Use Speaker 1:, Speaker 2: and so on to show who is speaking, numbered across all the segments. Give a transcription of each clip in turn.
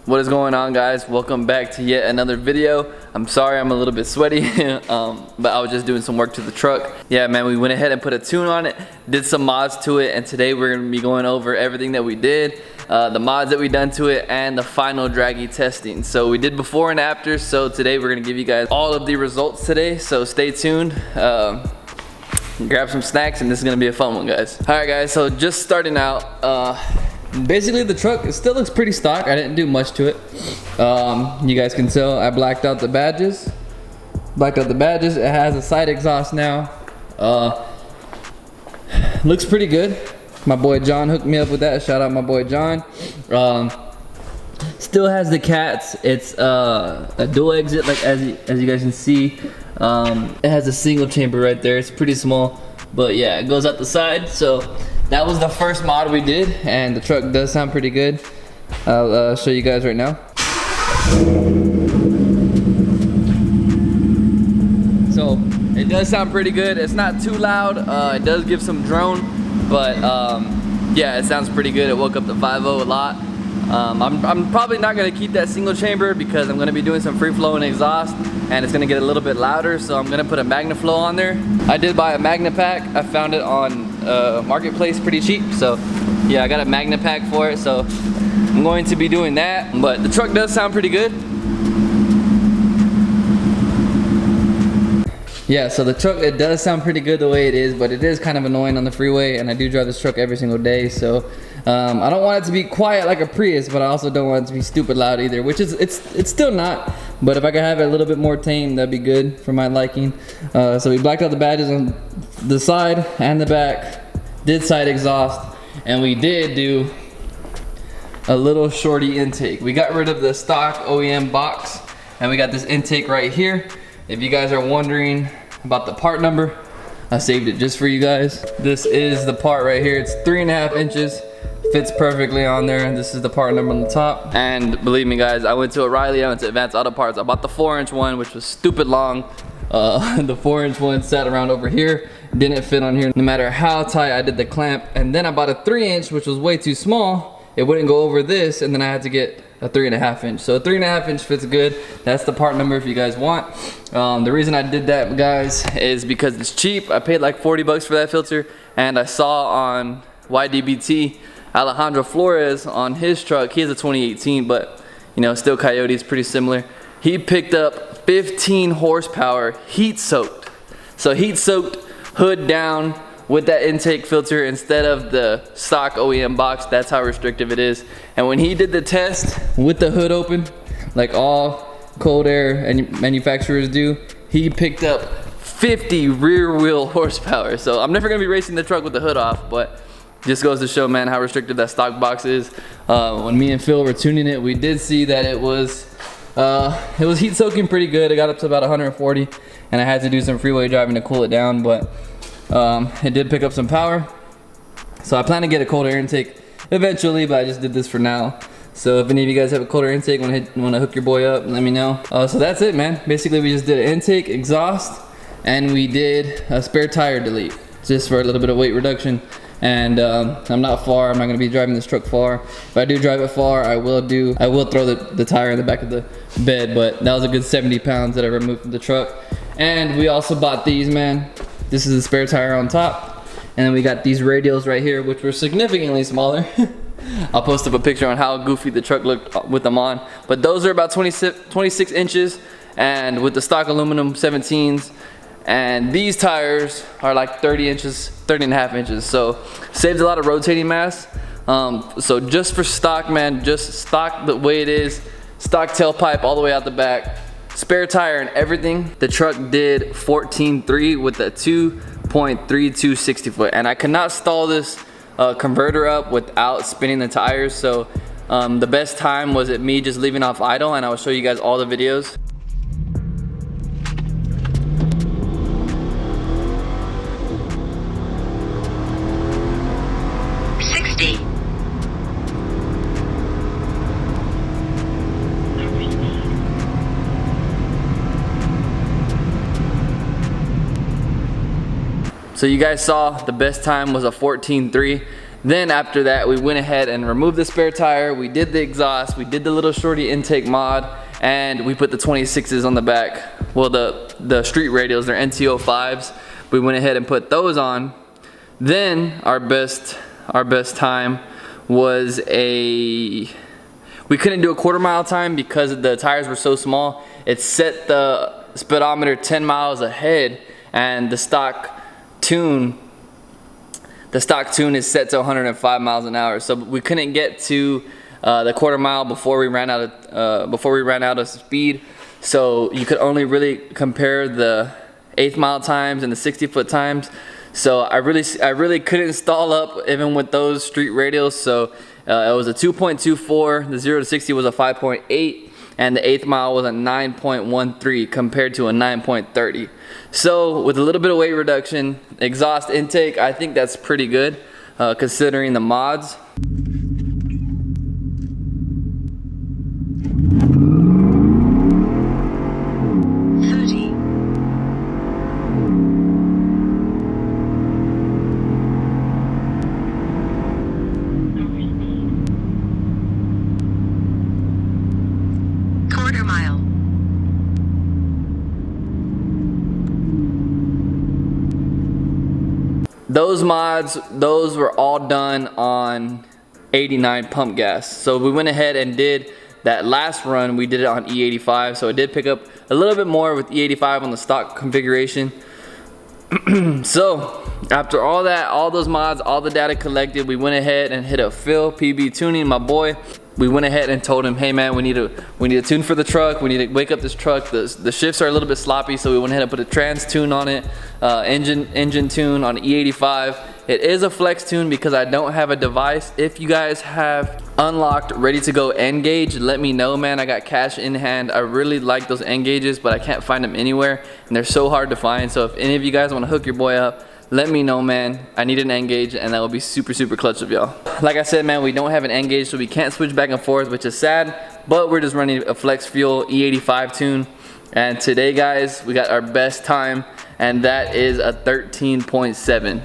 Speaker 1: What is going on, guys? Welcome back to yet another video. I'm sorry I'm a little bit sweaty, but I was just doing some work to the truck. Yeah, man, we went ahead and put a tune on it, did some mods to it, and today we're gonna be going over everything that we did, the mods that we done to it, and the final Draggy testing. So we did before and after, so today we're gonna give you guys all of the results today, so stay tuned. Grab some snacks, and this is gonna be a fun one, guys. All right, guys, so just starting out, basically the truck, it still looks pretty stock. I didn't do much to it. You guys can tell I blacked out the badges. It has a side exhaust now. Looks pretty good. My boy John hooked me up with that. Shout out my boy John. Still has the cats. It's a dual exit, like as you guys can see. It has a single chamber right there. It's pretty small, but yeah, it goes out the side. So that was the first mod we did, and the truck does sound pretty good. I'll show you guys right now. So it does sound pretty good. It's not too loud. It does give some drone, but yeah, it sounds pretty good. It woke up the 5.0 a lot. I'm probably not gonna keep that single chamber because I'm gonna be doing some free flow and exhaust, and it's gonna get a little bit louder, so I'm gonna put a MagnaFlow on there. I did buy a Magna pack. I found it on Marketplace pretty cheap, so yeah, I got a Magna pack for it, so I'm going to be doing that. But the truck does sound pretty good. Yeah, so the truck, it does sound pretty good the way it is, but it is kind of annoying on the freeway, and I do drive this truck every single day, so I don't want it to be quiet like a Prius, but I also don't want it to be stupid loud either, which is, it's still not, but if I could have it a little bit more tame, that'd be good for my liking. So we blacked out the badges on the side and the back, did side exhaust, and we did do a little shorty intake. We got rid of the stock OEM box, and we got this intake right here. If you guys are wondering about the part number, I saved it just for you guys. This is the part right here. It's 3.5 inches. Fits perfectly on there. This is the part number on the top. And believe me, guys, I went to O'Reilly, I went to Advanced Auto Parts. I bought the 4-inch one, which was stupid long. The 4-inch one sat around over here. Didn't fit on here no matter how tight I did the clamp. And then I bought a 3-inch, which was way too small. It wouldn't go over this, and then I had to get a 3.5 inch. So a 3.5 inch fits good. That's the part number if you guys want. The reason I did that, guys, is because it's cheap. I paid like 40 bucks for that filter, and I saw on YDBT Alejandro Flores on his truck. He has a 2018, but you know, still Coyote is pretty similar. He picked up 15 horsepower heat soaked. So heat soaked, hood down, with that intake filter instead of the stock OEM box. That's how restrictive it is. And when he did the test with the hood open, like all cold air and manufacturers do, he picked up 50 rear wheel horsepower. So I'm never gonna be racing the truck with the hood off, but just goes to show, man, how restrictive that stock box is. When me and Phil were tuning it, we did see that it was heat soaking pretty good. It got up to about 140, and I had to do some freeway driving to cool it down, but it did pick up some power. So I plan to get a cold air intake eventually, but I just did this for now. So if any of you guys have a cold air intake, want to hook your boy up, let me know. So that's it, man. Basically, we just did an intake, exhaust, and we did a spare tire delete, just for a little bit of weight reduction. And I'm not far. I'm not gonna be driving this truck far. If I do drive it far, I will throw the tire in the back of the bed, but that was a good 70 pounds that I removed from the truck. And we also bought these, man. This is the spare tire on top, and then we got these radials right here, which were significantly smaller. I'll post up a picture on how goofy the truck looked with them on, but those are about 26 inches, and with the stock aluminum 17s, and these tires are like 30.5 inches, so saves a lot of rotating mass. So just for stock, man, just stock the way it is, stock tailpipe all the way out the back, spare tire and everything. The truck did 14.3 with a 2.32 60 foot, and I cannot stall this converter up without spinning the tires. So the best time was at me just leaving off idle, and I will show you guys all the videos. So you guys saw the best time was a 14.3. Then after that, we went ahead and removed the spare tire. We did the exhaust, we did the little shorty intake mod, and we put the 26s on the back. Well, the street radials, they're NT05s. We went ahead and put those on. Then our best time was we couldn't do a quarter-mile time because the tires were so small. It set the speedometer 10 miles ahead, and the stock tune is set to 105 miles an hour. So we couldn't get to the quarter mile before we ran out of speed. So you could only really compare the 1/8 mile times and the 60-foot times. So I really couldn't stall up even with those street radials. So it was a 2.24. The 0 to 60 was a 5.8. And the 1/8 mile was a 9.13 compared to a 9.30. So with a little bit of weight reduction, exhaust intake, I think that's pretty good considering the mods. Those mods, those were all done on 89 pump gas. So we went ahead and did that last run, we did it on E85. So it did pick up a little bit more with E85 on the stock configuration. So after all that, all those mods, all the data collected, we went ahead and hit up Phil, PB Tuning, my boy. We went ahead and told him, hey man, we need a tune for the truck. We need to wake up this truck. The shifts are a little bit sloppy, so we went ahead and put a trans tune on it, engine tune on E85. It is a flex tune because I don't have a device. If you guys have unlocked, ready to go N gauge, let me know, man. I got cash in hand. I really like those N gauges, but I can't find them anywhere, and they're so hard to find. So if any of you guys want to hook your boy up, let me know, man. I need an N gauge, and that will be super, super clutch of y'all. Like I said, man, we don't have an N gauge, so we can't switch back and forth, which is sad, but we're just running a flex fuel E85 tune. And today, guys, we got our best time, and that is a 13.7.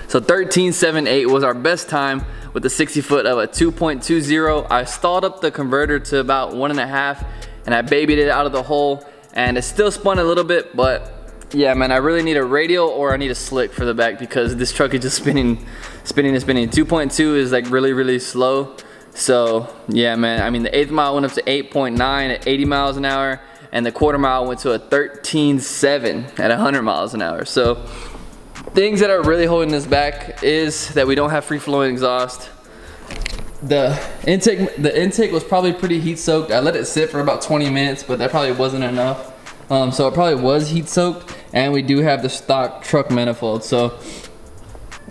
Speaker 1: So 13.78 was our best time with the 60 foot of a 2.20. I stalled up the converter to about 1.5, and I babied it out of the hole, and it still spun a little bit, but yeah, man, I really need a radial or I need a slick for the back because this truck is just spinning. 2.2 is like really, really slow. So yeah, man, I mean the 1/8 mile went up to 8.9 at 80 miles an hour, and the quarter mile went to a 13.7 at 100 miles an hour. So things that are really holding this back is that we don't have free flowing exhaust. The intake was probably pretty heat soaked. I let it sit for about 20 minutes, but that probably wasn't enough. So it probably was heat soaked, and we do have the stock truck manifold. So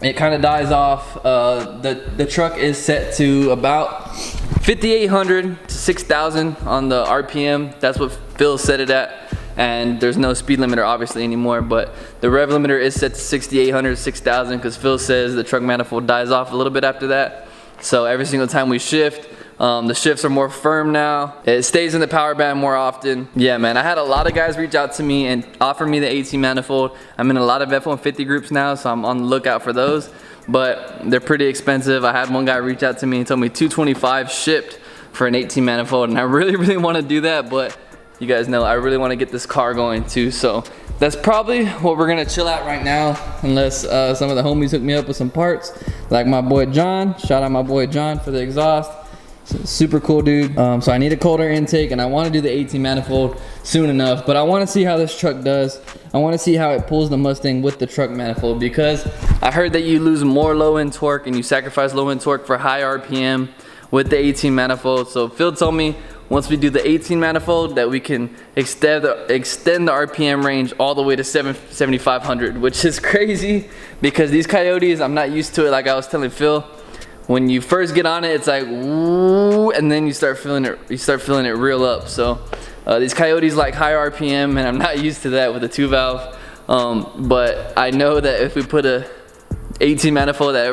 Speaker 1: it kind of dies off. The truck is set to about 5,800 to 6,000 on the RPM. That's what Phil set it at. And there's no speed limiter obviously anymore, but the rev limiter is set to 6,800, 6,000 because Phil says the truck manifold dies off a little bit after that. So every single time we shift, the shifts are more firm now. It stays in the power band more often. Yeah, man, I had a lot of guys reach out to me and offer me the 18 manifold. I'm in a lot of F-150 groups now, so I'm on the lookout for those, but they're pretty expensive. I had one guy reach out to me and told me $225 shipped for an 18 manifold, and I really, really want to do that, but you guys know I really want to get this car going too, so that's probably what we're gonna chill at right now, unless some of the homies hook me up with some parts, like my boy John. Shout out my boy John for the exhaust. Super cool dude. So I need a cold air intake, and I want to do the 18 manifold soon enough, but I want to see how this truck does. I want to see how it pulls the Mustang with the truck manifold, because I heard that you lose more low end torque and you sacrifice low end torque for high RPM with the 18 manifold. So Phil told me once we do the 18 manifold that we can extend the RPM range all the way to 7,500, which is crazy because these Coyotes, I'm not used to it. Like I was telling Phil, when you first get on it, it's like woo, and then you start feeling it. You start feeling it reel up. So these Coyotes like high RPM, and I'm not used to that with a 2-valve. But I know that if we put a 18 manifold, that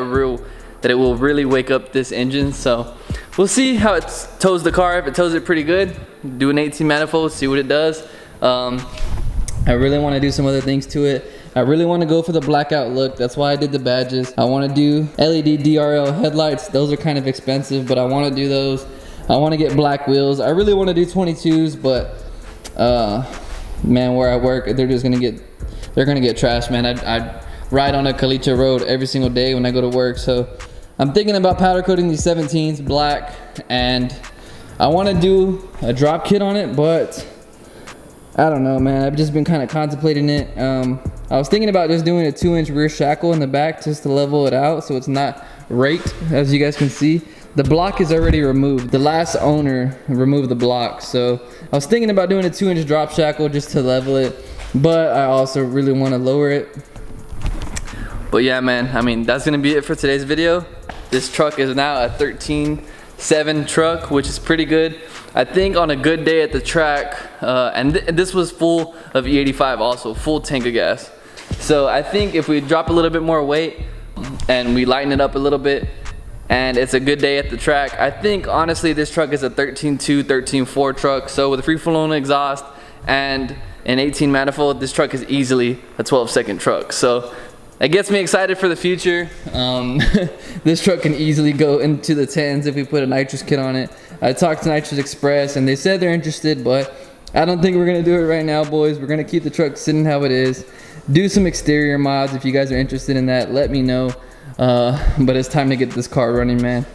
Speaker 1: it will really wake up this engine. So we'll see how it tows the car. If it tows it pretty good, do an 18 manifold, see what it does. I really want to do some other things to it. I really want to go for the blackout look. That's why I did the badges. I want to do LED DRL headlights. Those are kind of expensive, but I want to do those. I want to get black wheels. I really want to do 22s, but man, where I work, they're gonna get trashed, man. I ride on a Caliche road every single day when I go to work, so I'm thinking about powder coating these 17s black, and I want to do a drop kit on it, but I don't know, man. I've just been kind of contemplating it. I was thinking about just doing a 2-inch rear shackle in the back just to level it out so it's not raked. As you guys can see, the block is already removed. The last owner removed the block, so I was thinking about doing a 2-inch drop shackle just to level it, but I also really want to lower it. But yeah, man, I mean, that's gonna be it for today's video. This truck is now a 13.7 truck, which is pretty good. I think on a good day at the track, and this was full of E85 also, full tank of gas. So I think if we drop a little bit more weight and we lighten it up a little bit, and it's a good day at the track, I think honestly this truck is a 13.2, 13.4 truck. So with a free flow exhaust and an 18 manifold, this truck is easily a 12-second truck. So it gets me excited for the future. This truck can easily go into the 10s if we put a nitrous kit on it. I talked to Nitrous Express and they said they're interested, but I don't think we're gonna do it right now, boys. We're gonna keep the truck sitting how it is. Do some exterior mods. If you guys are interested in that, let me know. But it's time to get this car running, man.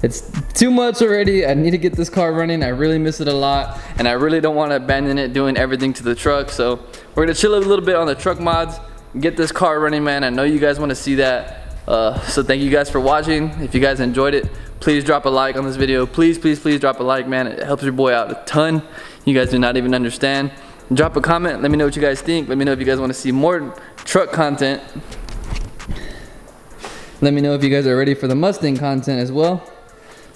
Speaker 1: It's too much already. I need to get this car running. I really miss it a lot, and I really don't want to abandon it doing everything to the truck. So we're gonna chill a little bit on the truck mods, get this car running, man. I know you guys want to see that. So thank you guys for watching. If you guys enjoyed it, please drop a like on this video. Please drop a like, man. It helps your boy out a ton. You guys do not even understand. Drop a comment. Let me know what you guys think. Let me know if you guys want to see more truck content. Let me know if you guys are ready for the Mustang content as well.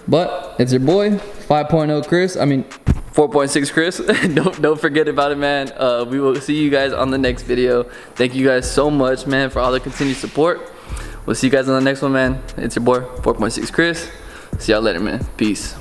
Speaker 1: But it's your boy 5.0 Chris. I mean 4.6 Chris. don't forget about it, man. We will see you guys on the next video. Thank you guys so much, man, for all the continued support. We'll see you guys on the next one, man. It's your boy 4.6 Chris. See y'all later, man. Peace.